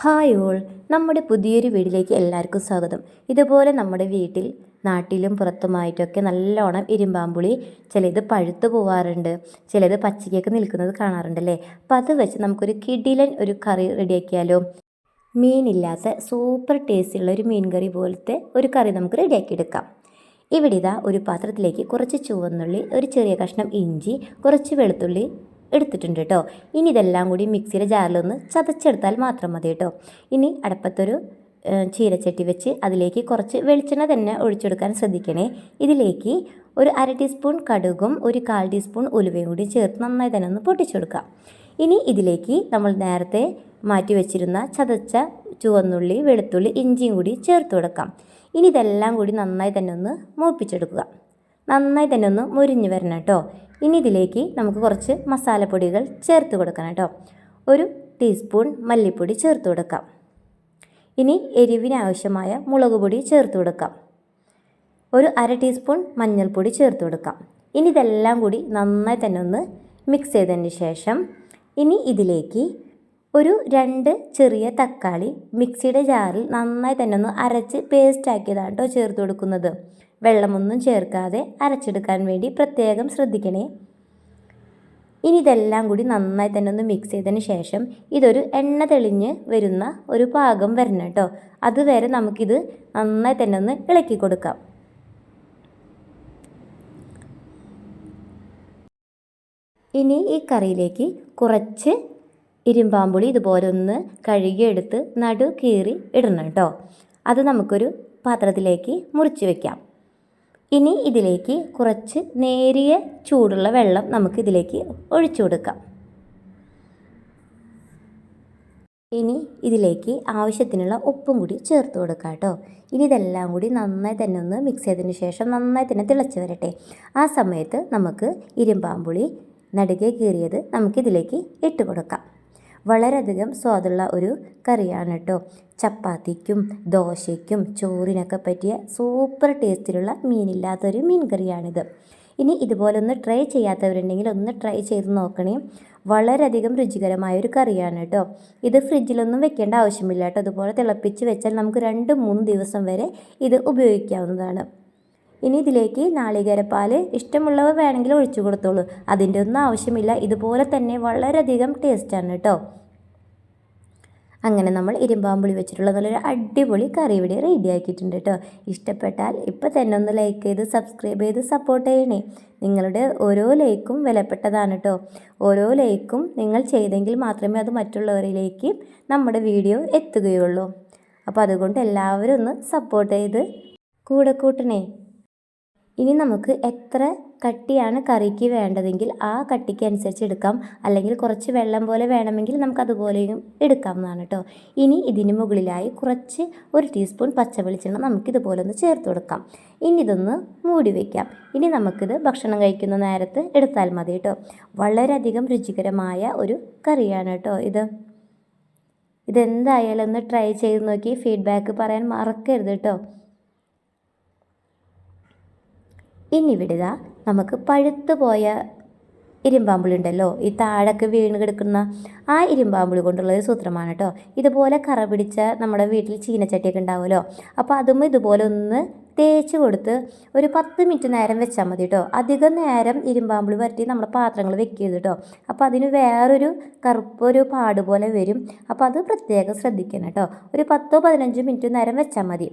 Hi all, നമ്മുടെ പുതിയൊരു വീട്ടിലേക്ക് എല്ലാവർക്കും സ്വാഗതം. ഇതുപോലെ നമ്മുടെ വീട്ടിൽ നാട്ടിലും പുറത്തുമായിട്ടൊക്കെ നല്ലോണം ഇരുമ്പാമ്പുളി ചിലത് പഴുത്തു പോവാറുണ്ട്, ചിലത് പച്ചക്കൊക്കെ നിൽക്കുന്നത് കാണാറുണ്ടല്ലേ. അപ്പം അത് വെച്ച് നമുക്കൊരു കിടിലൻ ഒരു കറി റെഡിയാക്കിയാലോ. മീനില്ലാത്ത സൂപ്പർ ടേസ്റ്റുള്ള ഒരു മീൻ കറി പോലത്തെ ഒരു കറി നമുക്ക് റെഡിയാക്കിയെടുക്കാം. ഇവിടെ ഇതാ ഒരു പാത്രത്തിലേക്ക് കുറച്ച് ചുവന്നുള്ളി, ഒരു ചെറിയ കഷ്ണം ഇഞ്ചി, കുറച്ച് വെളുത്തുള്ളി എടുത്തിട്ടുണ്ട് കേട്ടോ. ഇനി ഇതെല്ലാം കൂടി മിക്സിയുടെ ജാറിലൊന്ന് ചതച്ചെടുത്താൽ മാത്രം മതി കേട്ടോ. ഇനി അടുപ്പത്തൊരു ചീരച്ചട്ടി വെച്ച് അതിലേക്ക് കുറച്ച് വെളിച്ചെണ്ണ തന്നെ ഒഴിച്ചെടുക്കാൻ ശ്രദ്ധിക്കണേ. ഇതിലേക്ക് ഒരു 1/2 ടീസ്പൂൺ കടുകും ഒരു 1/4 ടീസ്പൂൺ ഉലുവയും കൂടി ചേർത്ത് നന്നായി തന്നെ ഒന്ന് പൊട്ടിച്ചെടുക്കാം. ഇനി ഇതിലേക്ക് നമ്മൾ നേരത്തെ മാറ്റി വെച്ചിരുന്ന ചതച്ച ചുവന്നുള്ളി, വെളുത്തുള്ളി, ഇഞ്ചിയും കൂടി ചേർത്ത് കൊടുക്കാം. ഇനി ഇതെല്ലാം കൂടി നന്നായി തന്നെ ഒന്ന് മൂപ്പിച്ചെടുക്കുക. നന്നായി തന്നെ ഒന്ന് മുരിഞ്ഞ് വരണം കേട്ടോ. ഇനി ഇതിലേക്ക് നമുക്ക് കുറച്ച് മസാലപ്പൊടികൾ ചേർത്ത് കൊടുക്കണം കേട്ടോ. ഒരു ടീസ്പൂൺ മല്ലിപ്പൊടി ചേർത്ത് കൊടുക്കാം. ഇനി എരിവിനാവശ്യമായ മുളക് പൊടി ചേർത്ത് കൊടുക്കാം. ഒരു 1/2 ടീസ്പൂൺ മഞ്ഞൾപ്പൊടി ചേർത്ത് കൊടുക്കാം. ഇനി ഇതെല്ലാം കൂടി നന്നായി തന്നെ ഒന്ന് മിക്സ് ചെയ്തതിന് ശേഷം ഇനി ഇതിലേക്ക് ഒരു 2 ചെറിയ തക്കാളി മിക്സിയുടെ ജാറിൽ നന്നായി തന്നെ ഒന്ന് അരച്ച് പേസ്റ്റ് ആക്കിയതാണ് കേട്ടോ ചേർത്ത് കൊടുക്കുന്നത്. വെള്ളമൊന്നും ചേർക്കാതെ അരച്ചെടുക്കാൻ വേണ്ടി പ്രത്യേകം ശ്രദ്ധിക്കണേ. ഇനി ഇതെല്ലാം കൂടി നന്നായി തന്നെ ഒന്ന് മിക്സ് ചെയ്തതിന് ശേഷം ഇതൊരു എണ്ണ തെളിഞ്ഞ് വരുന്ന ഒരു പാകം വരണം കേട്ടോ. അതുവരെ നമുക്കിത് നന്നായി തന്നെ ഒന്ന് ഇളക്കി കൊടുക്കാം. ഇനി ഈ കറിയിലേക്ക് കുറച്ച് ഇരുമ്പാമ്പുളി ഇതുപോലെ ഒന്ന് കഴുകിയെടുത്ത് നടു കീറി ഇടണം കേട്ടോ. അത് നമുക്കൊരു പാത്രത്തിലേക്ക് മുറിച്ച് വയ്ക്കാം. ഇനി ഇതിലേക്ക് കുറച്ച് നേരിയ ചൂടുള്ള വെള്ളം നമുക്കിതിലേക്ക് ഒഴിച്ചു കൊടുക്കാം. ഇനി ഇതിലേക്ക് ആവശ്യത്തിനുള്ള ഉപ്പും കൂടി ചേർത്ത് കൊടുക്കാം കേട്ടോ. ഇനി ഇതെല്ലാം കൂടി നന്നായി തന്നെ ഒന്ന് മിക്സ് ചെയ്തതിന് ശേഷം നന്നായി തന്നെ തിളച്ച് വരട്ടെ. ആ സമയത്ത് നമുക്ക് ഇരുമ്പാമ്പുളി നടുകെ കീറിയത് നമുക്കിതിലേക്ക് ഇട്ട് കൊടുക്കാം. വളരെയധികം സ്വാദുള്ള ഒരു കറിയാണ് കേട്ടോ. ചപ്പാത്തിക്കും ദോശയ്ക്കും ചോറിനൊക്കെ പറ്റിയ സൂപ്പർ ടേസ്റ്റിലുള്ള മീനില്ലാത്തൊരു മീൻ കറിയാണിത്. ഇനി ഇതുപോലെ ഒന്ന് ട്രൈ ചെയ്യാത്തവരുണ്ടെങ്കിൽ ഒന്ന് ട്രൈ ചെയ്ത് നോക്കണേ. വളരെയധികം രുചികരമായൊരു കറിയാണ് കേട്ടോ. ഇത് ഫ്രിഡ്ജിലൊന്നും വെക്കേണ്ട ആവശ്യമില്ല കേട്ടോ. അതുപോലെ തിളപ്പിച്ച് വെച്ചാൽ നമുക്ക് 2-3 ദിവസം വരെ ഇത് ഉപയോഗിക്കാവുന്നതാണ്. ഇനി ഇതിലേക്ക് നാളികേരപ്പാൽ ഇഷ്ടമുള്ളവർ വേണമെങ്കിൽ ഒഴിച്ചു കൊടുത്തോളൂ. അതിൻ്റെ ഒന്നും ആവശ്യമില്ല. ഇതുപോലെ തന്നെ വളരെയധികം ടേസ്റ്റാണ് കേട്ടോ. അങ്ങനെ നമ്മൾ ഇരുമ്പാമ്പുളി വെച്ചിട്ടുള്ള നല്ലൊരു അടിപൊളി കറി ഇവിടെ റെഡി ആക്കിയിട്ടുണ്ട് കേട്ടോ. ഇഷ്ടപ്പെട്ടാൽ ഇപ്പം തന്നെ ഒന്ന് ലൈക്ക് ചെയ്ത് സബ്സ്ക്രൈബ് ചെയ്ത് സപ്പോർട്ട് ചെയ്യണേ. നിങ്ങളുടെ ഓരോ ലൈക്കും വിലപ്പെട്ടതാണ് കേട്ടോ. ഓരോ ലൈക്കും നിങ്ങൾ ചെയ്തെങ്കിൽ മാത്രമേ അത് മറ്റുള്ളവരിലേക്ക് നമ്മുടെ വീഡിയോ എത്തുകയുള്ളൂ. അപ്പോൾ അതുകൊണ്ട് എല്ലാവരും ഒന്ന് സപ്പോർട്ട് ചെയ്ത് കൂടെ കൂട്ടണേ. ഇനി നമുക്ക് എത്ര കട്ടിയാണ് കറിക്ക് വേണ്ടതെങ്കിൽ ആ കട്ടിക്ക് അനുസരിച്ച് എടുക്കാം. അല്ലെങ്കിൽ കുറച്ച് വെള്ളം പോലെ വേണമെങ്കിൽ നമുക്കതുപോലെയും എടുക്കാവുന്നതാണ് കേട്ടോ. ഇനി ഇതിന് മുകളിലായി കുറച്ച് 1 ടീസ്പൂൺ പച്ചവെളിച്ചെണ്ണ നമുക്കിതുപോലെ ഒന്ന് ചേർത്ത് കൊടുക്കാം. ഇനി ഇതൊന്ന് മൂടി വയ്ക്കാം. ഇനി നമുക്കിത് ഭക്ഷണം കഴിക്കുന്ന നേരത്ത് എടുത്താൽ മതി കേട്ടോ. വളരെയധികം രുചികരമായ ഒരു കറിയാണ് കേട്ടോ ഇതെന്തായാലും ഒന്ന് ട്രൈ ചെയ്ത് നോക്കി ഫീഡ്ബാക്ക് പറയാൻ മറക്കരുത് കേട്ടോ. ഇനി വിടുക നമുക്ക് പഴുത്തു പോയ ഇരുമ്പാമ്പുളി ഉണ്ടല്ലോ, ഈ താഴൊക്കെ വീണ് കിടക്കുന്ന ആ ഇരുമ്പാമ്പുളി കൊണ്ടുള്ളൊരു സൂത്രമാണ് കേട്ടോ. ഇതുപോലെ കറ പിടിച്ച നമ്മുടെ വീട്ടിൽ ചീനച്ചട്ടിയൊക്കെ ഉണ്ടാവുമല്ലോ, അപ്പോൾ അതും ഇതുപോലെ ഒന്ന് തേച്ച് കൊടുത്ത് ഒരു 10 മിനിറ്റ് നേരം വെച്ചാൽ മതി കേട്ടോ. അധികം നേരം ഇരുമ്പാമ്പുളി വരട്ടി നമ്മുടെ പാത്രങ്ങൾ വെക്കരുത് കേട്ടോ. അപ്പോൾ അതിന് വേറൊരു കറുപ്പൊരു പാട് പോലെ വരും. അപ്പോൾ അത് പ്രത്യേകം ശ്രദ്ധിക്കണം കേട്ടോ. ഒരു 10-15 മിനിറ്റ് നേരം വെച്ചാൽ മതി.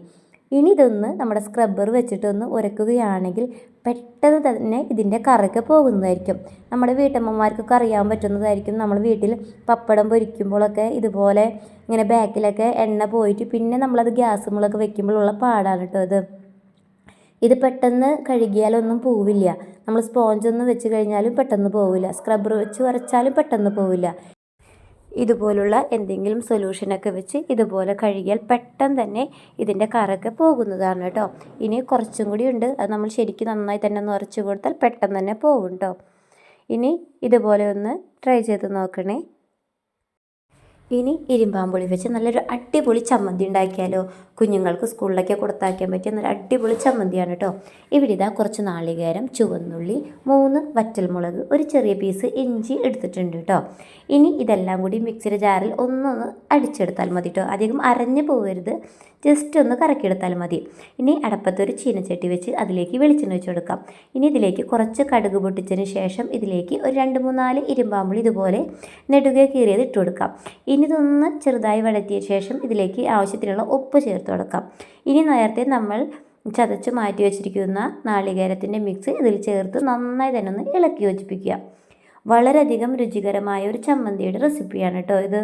ഇനി ഇതൊന്ന് നമ്മുടെ സ്ക്രബ്ബർ വെച്ചിട്ടൊന്ന് ഉരയ്ക്കുകയാണെങ്കിൽ പെട്ടെന്ന് തന്നെ ഇതിൻ്റെ കറയൊക്കെ പോകുന്നതായിരിക്കും. നമ്മുടെ വീട്ടമ്മമാർക്കൊക്കെ അറിയാൻ പറ്റുന്നതായിരിക്കും. നമ്മൾ വീട്ടിൽ പപ്പടം പൊരിക്കുമ്പോഴൊക്കെ ഇതുപോലെ ഇങ്ങനെ ബാക്കിലൊക്കെ എണ്ണ പോയിട്ട് പിന്നെ നമ്മളത് ഗ്യാസുമ്മളൊക്കെ വെക്കുമ്പോഴുള്ള പാടാണ് കേട്ടോ ഇത് പെട്ടെന്ന് കഴുകിയാലൊന്നും പോവില്ല. നമ്മൾ സ്പോഞ്ചൊന്നും വെച്ച് കഴിഞ്ഞാലും പെട്ടെന്ന് പോവില്ല. സ്ക്രബ്ബർ വെച്ച് ഉരച്ചാലും പെട്ടെന്ന് പോവില്ല. ഇതുപോലുള്ള എന്തെങ്കിലും സൊല്യൂഷനൊക്കെ വെച്ച് ഇതുപോലെ കഴുകിയാൽ പെട്ടെന്ന് തന്നെ ഇതിൻ്റെ കറയൊക്കെ പോകുന്നതാണ് കേട്ടോ. ഇനി കുറച്ചും കൂടി ഉണ്ട്. അത് നമ്മൾ ശരിക്കും നന്നായി തന്നെ ഒന്ന് ഉരച്ച് കൊടുത്താൽ പെട്ടെന്ന് തന്നെ പോകും കേട്ടോ. ഇനി ഇതുപോലെ ഒന്ന് ട്രൈ ചെയ്ത് നോക്കണേ. ഇനി ഇരുമ്പാമ്പുളി വെച്ച് നല്ലൊരു അടിപൊളി ചമ്മന്തി ഉണ്ടാക്കിയാലോ. കുഞ്ഞുങ്ങൾക്ക് സ്കൂളിലൊക്കെ കൊടുത്തയക്കാൻ പറ്റിയ നല്ല അടിപൊളി ചമ്മന്തിയാണ് കേട്ടോ. ഇവിടെ ഇതാ കുറച്ച് നാളികേരം, ചുവന്നുള്ളി, 3 വറ്റൽമുളക്, ഒരു ചെറിയ പീസ് ഇഞ്ചി എടുത്തിട്ടുണ്ട് കേട്ടോ. ഇനി ഇതെല്ലാം കൂടി മിക്സിയുടെ ജാറിൽ ഒന്നൊന്ന് അടിച്ചെടുത്താൽ മതി കേട്ടോ. അധികം അരഞ്ഞു പോകരുത്, ജസ്റ്റ് ഒന്ന് കറക്കിയെടുത്താൽ മതി. ഇനി അടപ്പത്തൊരു ചീനച്ചട്ടി വെച്ച് അതിലേക്ക് വെളിച്ചെണ്ണ വെച്ച് കൊടുക്കാം. ഇനി ഇതിലേക്ക് കുറച്ച് കടുക് പൊട്ടിച്ചതിന് ശേഷം ഇതിലേക്ക് ഒരു 2-3-4 ഇരുമ്പാമ്പുളി ഇതുപോലെ നെടുകെ കീറിയത് ഇട്ട് കൊടുക്കാം. ഇനി ഇതൊന്ന് ചെറുതായി വഴറ്റിയ ശേഷം ഇതിലേക്ക് ആവശ്യത്തിനുള്ള ഉപ്പ് ചേർത്ത് കൊടുക്കാം. ഇനി നേരത്തെ നമ്മൾ ചതച്ച് മാറ്റി വെച്ചിരിക്കുന്ന നാളികേരത്തിൻ്റെ മിക്സ് ഇതിൽ ചേർത്ത് നന്നായി തന്നെ ഒന്ന് ഇളക്കി യോജിപ്പിക്കുക. വളരെയധികം രുചികരമായ ഒരു ചമ്മന്തിയുടെ റെസിപ്പിയാണ് കേട്ടോ ഇത്.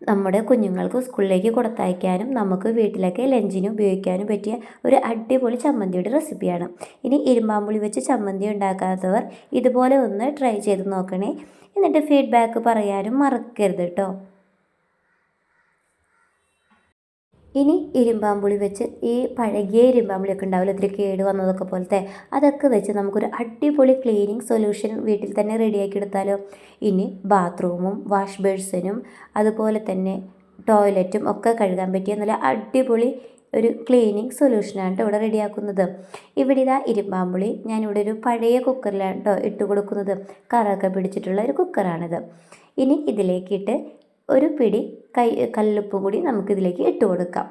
നമ്മുടെ കുഞ്ഞുങ്ങൾക്ക് സ്കൂളിലേക്ക് കൊടുത്തയക്കാനും നമുക്ക് വീട്ടിലൊക്കെ ലഞ്ചിന് ഉപയോഗിക്കാനും പറ്റിയ ഒരു അടിപൊളി ചമ്മന്തിയുടെ റെസിപ്പിയാണ്. ഇനി ഇരുമ്പാമ്പുളി വെച്ച് ചമ്മന്തി ഉണ്ടാക്കാത്തവർ ഇതുപോലെ ഒന്ന് ട്രൈ ചെയ്ത് നോക്കണേ. എന്നിട്ട് ഫീഡ്ബാക്ക് പറയാനും മറക്കരുത് കേട്ടോ. ഇനി ഇരുമ്പാമ്പുളി വെച്ച് ഈ പഴകിയ ഇരുമ്പാമ്പുളിയൊക്കെ ഉണ്ടാവില്ല, ഒത്തിരി കേട് വന്നതൊക്കെ പോലത്തെ, അതൊക്കെ വെച്ച് നമുക്കൊരു അടിപൊളി ക്ലീനിങ് സൊല്യൂഷൻ വീട്ടിൽ തന്നെ റെഡിയാക്കി എടുത്താലോ. ഇനി ബാത്റൂമും വാഷ് ബേഴ്സനും അതുപോലെ തന്നെ ടോയ്ലറ്റും ഒക്കെ കഴുകാൻ പറ്റിയ നല്ല അടിപൊളി ഒരു ക്ലീനിങ് സൊല്യൂഷനാണ് കേട്ടോ ഇവിടെ റെഡിയാക്കുന്നത്. ഇവിടെ ഇതാ ഇരുമ്പാമ്പുളി ഞാനിവിടെ ഒരു പഴയ കുക്കറിലാണ് കേട്ടോ ഇട്ട് കൊടുക്കുന്നത്. കറൊക്കെ പിടിച്ചിട്ടുള്ള ഒരു കുക്കറാണിത്. ഇനി ഇതിലേക്കിട്ട് ഒരു പിടി കല്ലുപ്പും കൂടി നമുക്കിതിലേക്ക് ഇട്ട് കൊടുക്കാം.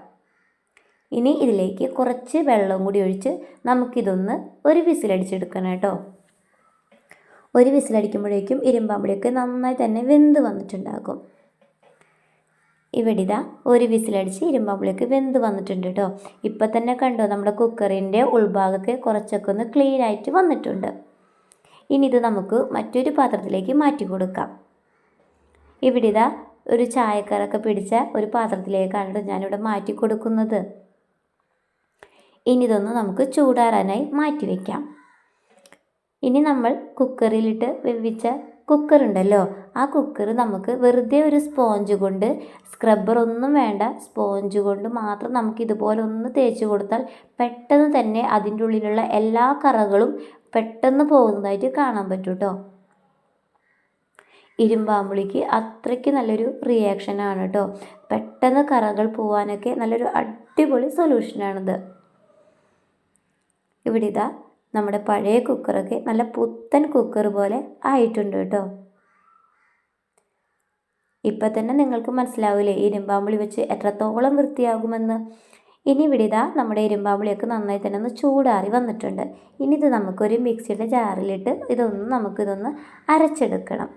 ഇനി ഇതിലേക്ക് കുറച്ച് വെള്ളം കൂടി ഒഴിച്ച് നമുക്കിതൊന്ന് ഒരു വിസിലടിച്ചെടുക്കണം കേട്ടോ. ഒരു വിസിലടിക്കുമ്പോഴേക്കും ഇരുമ്പാമ്പുളിയൊക്കെ നന്നായി തന്നെ വെന്ത് വന്നിട്ടുണ്ടാകും. ഇവിടെ ഇതാ ഒരു വിസിലടിച്ച് ഇരുമ്പാമ്പുളിയൊക്കെ വെന്ത് വന്നിട്ടുണ്ട് കേട്ടോ. ഇപ്പം തന്നെ കണ്ടോ നമ്മുടെ കുക്കറിൻ്റെ ഉൾഭാഗമൊക്കെ കുറച്ചൊക്കെ ഒന്ന് ക്ലീൻ ആയിട്ട് വന്നിട്ടുണ്ട്. ഇനി ഇത് നമുക്ക് മറ്റൊരു പാത്രത്തിലേക്ക് മാറ്റി കൊടുക്കാം. ഇവിടെ ഇതാ ഒരു ചായക്കറൊക്കെ പിടിച്ച ഒരു പാത്രത്തിലേക്കാണ് ഞാനിവിടെ മാറ്റി കൊടുക്കുന്നത്. ഇനി ഇതൊന്ന് നമുക്ക് ചൂടാറാനായി മാറ്റി വയ്ക്കാം. ഇനി നമ്മൾ കുക്കറിലിട്ട് വേവിച്ച കുക്കറുണ്ടല്ലോ, ആ കുക്കർ നമുക്ക് വെറുതെ ഒരു സ്പോഞ്ച് കൊണ്ട്, സ്ക്രബ്ബറൊന്നും വേണ്ട, സ്പോഞ്ച് കൊണ്ട് മാത്രം നമുക്ക് ഇതുപോലെ ഒന്ന് തേച്ച് കൊടുത്താൽ പെട്ടെന്ന് തന്നെ അതിൻ്റെ ഉള്ളിലുള്ള എല്ലാ കറകളും പെട്ടെന്ന് പോകുന്നതായിട്ട് കാണാൻ പറ്റും കേട്ടോ. ഇരുമ്പാമ്പുളിക്ക് അത്രയ്ക്ക് നല്ലൊരു റിയാക്ഷനാണ് കേട്ടോ. പെട്ടെന്ന് കറകൾ പോവാനൊക്കെ നല്ലൊരു അടിപൊളി സൊല്യൂഷനാണിത്. ഇവിടെ ഇതാ നമ്മുടെ പഴയ കുക്കറൊക്കെ നല്ല പുത്തൻ കുക്കർ പോലെ ആയിട്ടുണ്ട് കേട്ടോ. ഇപ്പം തന്നെ നിങ്ങൾക്ക് മനസ്സിലാവില്ലേ ഇരുമ്പാമ്പുളി വെച്ച് എത്രത്തോളം വൃത്തിയാകുമെന്ന്. ഇനി ഇവിടെ ഇതാ നമ്മുടെ ഇരുമ്പാമ്പുളിയൊക്കെ നന്നായി തന്നെ ഒന്ന് ചൂടാറി വന്നിട്ടുണ്ട്. ഇനി ഇത് നമുക്കൊരു മിക്സിയുടെ ജാറിലിട്ട് നമുക്കിതൊന്ന് അരച്ചെടുക്കണം.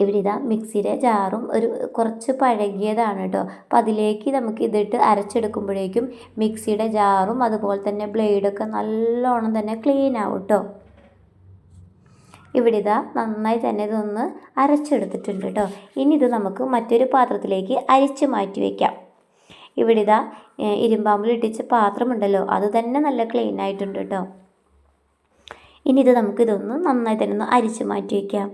ഇവിടെ ഇതാ മിക്സിയുടെ ജാറും ഒരു കുറച്ച് പഴകിയതാണ് കേട്ടോ. അപ്പോൾ അതിലേക്ക് നമുക്ക് ഇതിട്ട് അരച്ചെടുക്കുമ്പോഴേക്കും മിക്സിയുടെ ജാറും അതുപോലെ തന്നെ ബ്ലേഡൊക്കെ നല്ലോണം തന്നെ ക്ലീൻ ആവും കേട്ടോ. ഇവിടെ ഇതാ നന്നായി തന്നെ ഇതൊന്ന് അരച്ചെടുത്തിട്ടുണ്ട് കേട്ടോ. ഇനി ഇത് നമുക്ക് മറ്റൊരു പാത്രത്തിലേക്ക് അരിച്ച് മാറ്റി വയ്ക്കാം. ഇവിടെ ഇതാ ഇരുമ്പാമ്പുളി ഇട്ടിച്ച പാത്രമുണ്ടല്ലോ, അത് തന്നെ നല്ല ക്ലീൻ ആയിട്ടുണ്ട് കേട്ടോ. ഇനി ഇത് നമുക്കിതൊന്ന് നന്നായി തന്നെ ഒന്ന് അരിച്ച് മാറ്റി വയ്ക്കാം.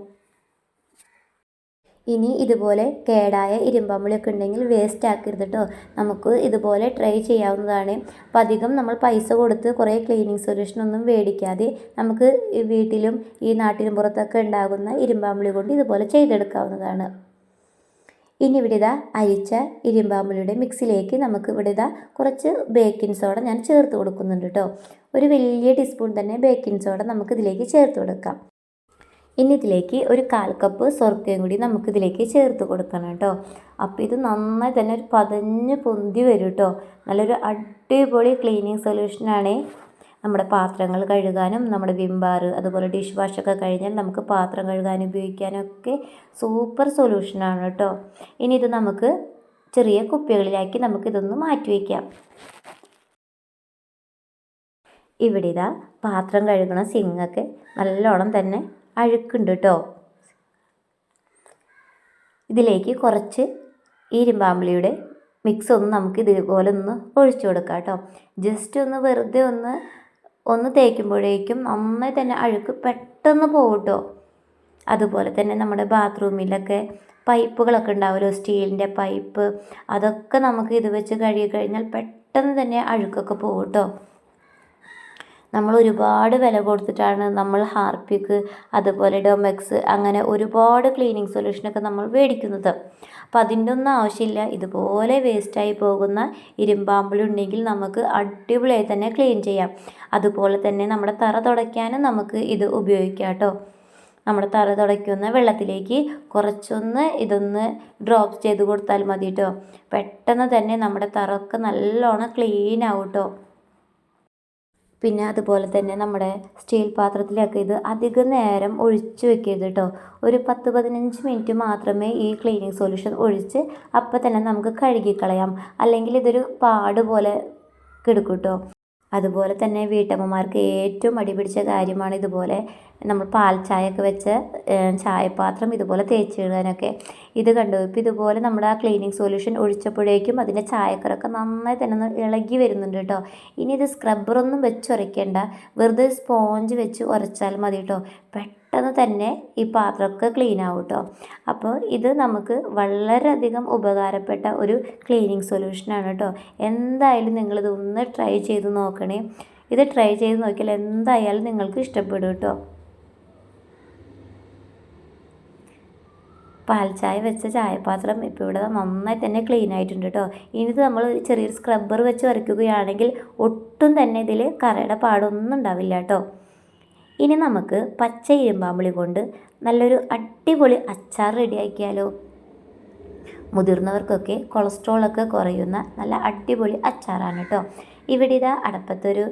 ഇനി ഇതുപോലെ കേടായ ഇരുമ്പാമ്പുളിയൊക്കെ ഉണ്ടെങ്കിൽ വേസ്റ്റ് ആക്കരുത് കേട്ടോ. നമുക്ക് ഇതുപോലെ ട്രൈ ചെയ്യാവുന്നതാണ്. അപ്പം അധികം നമ്മൾ പൈസ കൊടുത്ത് കുറേ ക്ലീനിങ് സൊല്യൂഷനൊന്നും മേടിക്കാതെ നമുക്ക് വീട്ടിലും ഈ നാട്ടിലും പുറത്തൊക്കെ ഉണ്ടാകുന്ന ഇരുമ്പാമ്പുളി കൊണ്ട് ഇതുപോലെ ചെയ്തെടുക്കാവുന്നതാണ്. ഇനി ഇവിടെ ഇതാ അരിച്ച ഇരുമ്പാമ്പുളിയുടെ മിക്സിലേക്ക് നമുക്ക് ഇവിടെ ഇതാ കുറച്ച് ബേക്കിംഗ് സോഡ ഞാൻ ചേർത്ത് കൊടുക്കുന്നുണ്ട് കേട്ടോ. ഒരു വലിയ ടീസ്പൂൺ തന്നെ ബേക്കിംഗ് സോഡ നമുക്കിതിലേക്ക് ചേർത്ത് കൊടുക്കാം. ഇനി ഇതിലേക്ക് ഒരു 1/4 കപ്പ് സ്വർക്കയും കൂടി നമുക്കിതിലേക്ക് ചേർത്ത് കൊടുക്കണം കേട്ടോ. അപ്പോൾ ഇത് നന്നായി തന്നെ ഒരു പതഞ്ഞ് പൊന്തി വരും കേട്ടോ. നല്ലൊരു അടിപൊളി ക്ലീനിങ് സൊല്യൂഷനാണ്. നമ്മുടെ പാത്രങ്ങൾ കഴുകാനും നമ്മുടെ വിം ബാർ അതുപോലെ ഡിഷ് വാഷൊക്കെ കഴിഞ്ഞാൽ നമുക്ക് പാത്രം കഴുകാനും ഉപയോഗിക്കാനൊക്കെ സൂപ്പർ സൊല്യൂഷനാണ് കേട്ടോ. ഇനി ഇത് നമുക്ക് ചെറിയ കുപ്പികളിലാക്കി നമുക്കിതൊന്ന് മാറ്റി വയ്ക്കാം. ഇവിടെ ഇതാ പാത്രം കഴുകണ സിങ്ങൊക്കെ നല്ലോണം തന്നെ അഴുക്കുണ്ട് കേട്ടോ. ഇതിലേക്ക് കുറച്ച് ഇരുമ്പാമ്പുളിയുടെ മിക്സ് നമുക്ക് ഇതുപോലെ ഒന്ന് ഒഴിച്ചു കൊടുക്കാം കേട്ടോ. ജസ്റ്റ് ഒന്ന് വെറുതെ ഒന്ന് തേക്കുമ്പോഴേക്കും നന്നായി തന്നെ അഴുക്ക് പെട്ടെന്ന് പോകും കേട്ടോ. അതുപോലെ തന്നെ നമ്മുടെ ബാത്റൂമിലൊക്കെ പൈപ്പുകളൊക്കെ ഉണ്ടാവുമല്ലോ, സ്റ്റീലിൻ്റെ പൈപ്പ്, അതൊക്കെ നമുക്ക് ഇത് വെച്ച് കഴുകി കഴിഞ്ഞാൽ പെട്ടെന്ന് തന്നെ അഴുക്കൊക്കെ പോകും കേട്ടോ. നമ്മൾ ഒരുപാട് വില കൊടുത്തിട്ടാണ് നമ്മൾ ഹാർപ്പിക്ക് അതുപോലെ ഡൊമെക്സ് അങ്ങനെ ഒരുപാട് ക്ലീനിങ് സൊല്യൂഷനൊക്കെ നമ്മൾ മേടിക്കുന്നത്. അപ്പം അതിൻ്റെ ഒന്നും ആവശ്യമില്ല. ഇതുപോലെ വേസ്റ്റായി പോകുന്ന ഇരുമ്പാമ്പുളി ഉണ്ടെങ്കിൽ നമുക്ക് അടിപൊളിയായി തന്നെ ക്ലീൻ ചെയ്യാം. അതുപോലെ തന്നെ നമ്മുടെ തറ തുടയ്ക്കാനും നമുക്ക് ഇത് ഉപയോഗിക്കാം കേട്ടോ. നമ്മുടെ തറ തുടയ്ക്കുന്ന വെള്ളത്തിലേക്ക് കുറച്ചൊന്ന് ഇതൊന്ന് ഡ്രോപ്പ് ചെയ്ത് കൊടുത്താൽ മതി കേട്ടോ. പെട്ടെന്ന് തന്നെ നമ്മുടെ തറയൊക്കെ നല്ലോണം ക്ലീൻ ആവും കേട്ടോ. പിന്നെ അതുപോലെ തന്നെ നമ്മുടെ സ്റ്റീൽ പാത്രത്തിലൊക്കെ ഇത് അധികം നേരം ഒഴിച്ച് വെക്കരുത് കേട്ടോ. ഒരു 10-15 മിനിറ്റ് മാത്രമേ ഈ ക്ലീനിങ് സൊല്യൂഷൻ ഒഴിച്ച് അപ്പം തന്നെ നമുക്ക് കഴുകിക്കളയാം. അല്ലെങ്കിൽ ഇതൊരു പാട് പോലെ കിടക്കും കേട്ടോ. അതുപോലെ തന്നെ വീട്ടമ്മമാർക്ക് ഏറ്റവും മടി പിടിച്ച കാര്യമാണ് ഇതുപോലെ നമ്മൾ പാൽ ചായയൊക്കെ വെച്ച് ചായപാത്രം ഇതുപോലെ തേച്ചിടാനൊക്കെ. ഇത് കണ്ടു, ഇപ്പം ഇതുപോലെ നമ്മുടെ ആ ക്ലീനിങ് സൊല്യൂഷൻ ഒഴിച്ചപ്പോഴേക്കും അതിൻ്റെ ചായക്കറൊക്കെ നന്നായി തന്നെ ഒന്ന് ഇളകി വരുന്നുണ്ട് കേട്ടോ. ഇനി ഇത് സ്ക്രബ്ബറൊന്നും വെച്ച് ഉരയ്ക്കേണ്ട, വെറുതെ സ്പോഞ്ച് വെച്ച് ഉരച്ചാൽ മതി കേട്ടോ. പെട്ടെന്ന് തന്നെ ഈ പാത്രമൊക്കെ ക്ലീൻ ആവും കേട്ടോ. അപ്പോൾ ഇത് നമുക്ക് വളരെയധികം ഉപകാരപ്പെട്ട ഒരു ക്ലീനിങ് സൊല്യൂഷനാണ് കേട്ടോ. എന്തായാലും നിങ്ങളിത് ഒന്ന് ട്രൈ ചെയ്ത് നോക്കണേ. ഇത് ട്രൈ ചെയ്ത് നോക്കിയാൽ എന്തായാലും നിങ്ങൾക്ക് ഇഷ്ടപ്പെടും കേട്ടോ. പാൽ ചായ വെച്ച ചായപാത്രം ഇപ്പോൾ ഇവിടെ നന്നായി തന്നെ ക്ലീൻ ആയിട്ടുണ്ട് കേട്ടോ. ഇനി ഇത് നമ്മൾ ചെറിയൊരു സ്ക്രബ്ബർ വെച്ച് വരയ്ക്കുകയാണെങ്കിൽ ഒട്ടും തന്നെ ഇതിൽ കറയുടെ പാടൊന്നും ഉണ്ടാവില്ല കേട്ടോ. ഇനി നമുക്ക് പച്ച ഇരുമ്പാമ്പുളി കൊണ്ട് നല്ലൊരു അടിപൊളി അച്ചാർ റെഡിയാക്കിയാലോ. മുതിർന്നവർക്കൊക്കെ കൊളസ്ട്രോളൊക്കെ കുറയുന്ന നല്ല അടിപൊളി അച്ചാറാണ് കേട്ടോ. ഇവിടെ ഇതാ അടപ്പത്തൊരു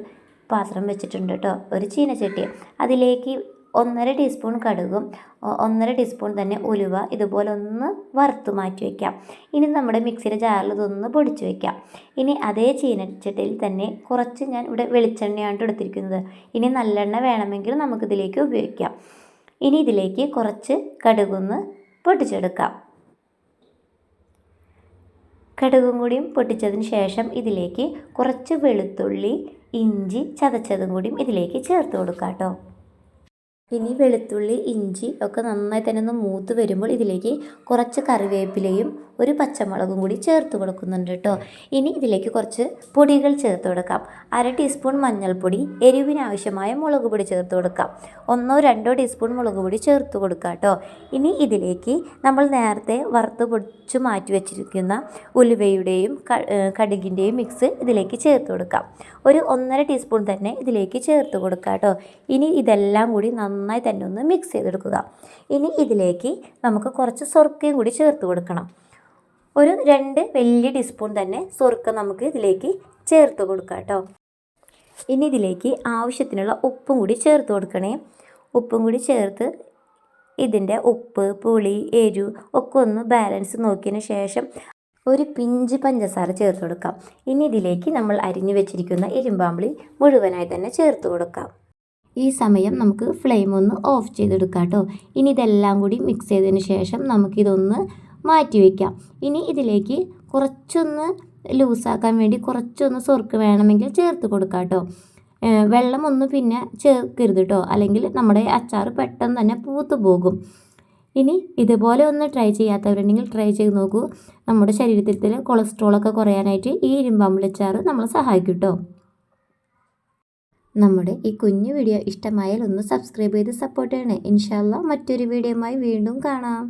പാത്രം വെച്ചിട്ടുണ്ട് കേട്ടോ, ഒരു ചീനച്ചട്ടി. അതിലേക്ക് 1.5 ടീസ്പൂൺ കടുകും 1.5 ടീസ്പൂൺ തന്നെ ഉലുവ ഇതുപോലെ ഒന്ന് വറുത്ത് മാറ്റി വയ്ക്കാം. ഇനി നമ്മുടെ മിക്സിയുടെ ജാറിൽ ഇതൊന്ന് പൊടിച്ച് വയ്ക്കാം. ഇനി അതേ ചീനച്ചട്ടിയിൽ തന്നെ കുറച്ച് ഞാൻ ഇവിടെ വെളിച്ചെണ്ണയാണ് എടുത്തിരിക്കുന്നത്. ഇനി നല്ലെണ്ണ വേണമെങ്കിൽ നമുക്കിതിലേക്ക് ഉപയോഗിക്കാം. ഇനി ഇതിലേക്ക് കുറച്ച് കടുകൊന്ന് പൊട്ടിച്ചെടുക്കാം. കടുകും കൂടിയും പൊട്ടിച്ചതിന് ശേഷം ഇതിലേക്ക് കുറച്ച് വെളുത്തുള്ളി, ഇഞ്ചി ചതച്ചതും കൂടിയും ഇതിലേക്ക് ചേർത്ത് കൊടുക്കാം കേട്ടോ. ഇനി വെളുത്തുള്ളി, ഇഞ്ചി ഒക്കെ നന്നായി തന്നെ ഒന്ന് മൂത്ത് വരുമ്പോൾ ഇതിലേക്ക് കുറച്ച് കറിവേപ്പിലയും ഒരു പച്ചമുളകും കൂടി ചേർത്ത് കൊടുക്കുന്നുണ്ട് കേട്ടോ. ഇനി ഇതിലേക്ക് കുറച്ച് പൊടികൾ ചേർത്ത് കൊടുക്കാം. 1/2 ടീസ്പൂൺ മഞ്ഞൾപ്പൊടി, എരിവിനാവശ്യമായ മുളക് പൊടി ചേർത്ത് കൊടുക്കാം. 1-2 ടീസ്പൂൺ മുളക് പൊടി ചേർത്ത് കൊടുക്കാം കേട്ടോ. ഇനി ഇതിലേക്ക് നമ്മൾ നേരത്തെ വറുത്ത് പൊടിച്ച് മാറ്റി വെച്ചിരിക്കുന്ന ഉലുവയുടെയും കടുകിൻ്റെയും മിക്സ് ഇതിലേക്ക് ചേർത്ത് കൊടുക്കാം. ഒരു 1.5 ടീസ്പൂൺ തന്നെ ഇതിലേക്ക് ചേർത്ത് കൊടുക്കാം കേട്ടോ. ഇനി ഇതെല്ലാം കൂടി നന്നായി തന്നെ ഒന്ന് മിക്സ് ചെയ്തെടുക്കുക. ഇനി ഇതിലേക്ക് നമുക്ക് കുറച്ച് സുർക്കയും കൂടി ചേർത്ത് കൊടുക്കണം. ഒരു 2 വലിയ ടീസ്പൂൺ തന്നെ സുർക്ക നമുക്ക് ഇതിലേക്ക് ചേർത്ത് കൊടുക്കാം കേട്ടോ. ഇനി ഇതിലേക്ക് ആവശ്യത്തിനുള്ള ഉപ്പും കൂടി ചേർത്ത് കൊടുക്കണേ. ഉപ്പും കൂടി ചേർത്ത് ഇതിൻ്റെ ഉപ്പ്, പുളി, എരിവ് ഒക്കെ ഒന്ന് ബാലൻസ് നോക്കിയതിന് ശേഷം ഒരു പിഞ്ച് പഞ്ചസാര ചേർത്ത് കൊടുക്കാം. ഇനി ഇതിലേക്ക് നമ്മൾ അരിഞ്ഞു വെച്ചിരിക്കുന്ന ഇരുമ്പാമ്പുളി മുഴുവനായി തന്നെ ചേർത്ത് കൊടുക്കാം. ഈ സമയം നമുക്ക് ഫ്ലെയിം ഒന്ന് ഓഫ് ചെയ്തെടുക്കാം കേട്ടോ. ഇനി ഇതെല്ലാം കൂടി മിക്സ് ചെയ്തതിന് ശേഷം നമുക്കിതൊന്ന് മാറ്റി വയ്ക്കാം. ഇനി ഇതിലേക്ക് കുറച്ചൊന്ന് ലൂസാക്കാൻ വേണ്ടി കുറച്ചൊന്ന് സുർക്ക വേണമെങ്കിൽ ചേർത്ത് കൊടുക്കാം കേട്ടോ. വെള്ളമൊന്നും പിന്നെ ചേർക്കരുത് കേട്ടോ, അല്ലെങ്കിൽ നമ്മുടെ അച്ചാർ പെട്ടെന്ന് തന്നെ പൂത്തു പോകും. ഇനി ഇതുപോലെ ഒന്ന് ട്രൈ ചെയ്യാത്തവരുണ്ടെങ്കിൽ ട്രൈ ചെയ്ത് നോക്കൂ. നമ്മുടെ ശരീരത്തിൽ കൊളസ്ട്രോളൊക്കെ കുറയാനായിട്ട് ഈ ഇരുമ്പാമ്പുളി അച്ചാർ നമ്മളെ സഹായിക്കും കേട്ടോ. നമ്മുടെ ഈ കുഞ്ഞു വീഡിയോ ഇഷ്ടമായാൽ ഒന്ന് സബ്സ്ക്രൈബ് ചെയ്ത് സപ്പോർട്ട് ചെയ്യണേ. ഇൻഷാ അല്ലാഹ് മറ്റൊരു വീഡിയോയുമായി വീണ്ടും കാണാം.